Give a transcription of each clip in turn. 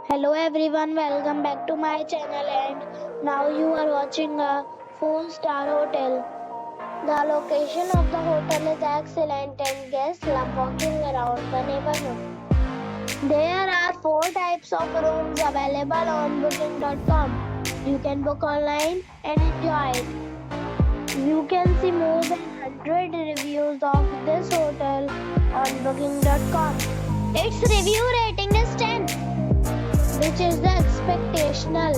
Hello everyone, welcome back to my channel and now you are watching a 4-star hotel. The location of the hotel is excellent and guests love walking around the neighborhood. There are 4 types of rooms available on booking.com. You can book online and enjoy it. You can see more than 100 reviews of this hotel on booking.com. Its review rating is 10, which is the expectational.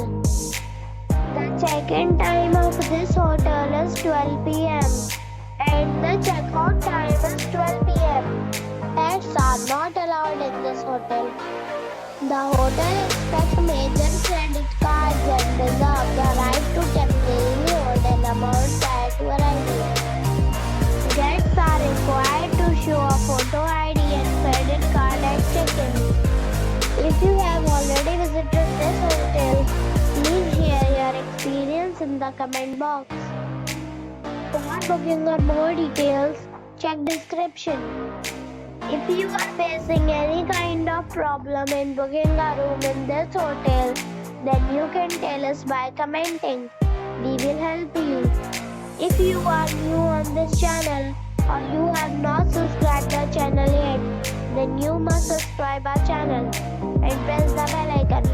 The check-in time of this hotel is 12 p.m. and the check-out time is 12 p.m. Pets are not allowed in this hotel. The hotel accepts major credit cards and reserves the right to temporarily hold an amount prior to arrival. Guests are required to show a photo ID and credit card at check-in. If you have already visited this hotel, please share your experience in the comment box. For booking or more details, check description. If you are facing any kind of problem in booking a room in this hotel, then you can tell us by commenting. We will help you. If you are new on this channel or you have not subscribed the channel yet, then you must subscribe our channel and press the bell icon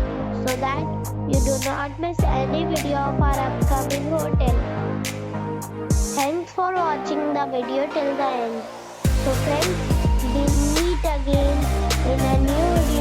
so that you do not miss any video of our upcoming hotel. Thanks for watching the video till the end. So friends, we meet again in a new video.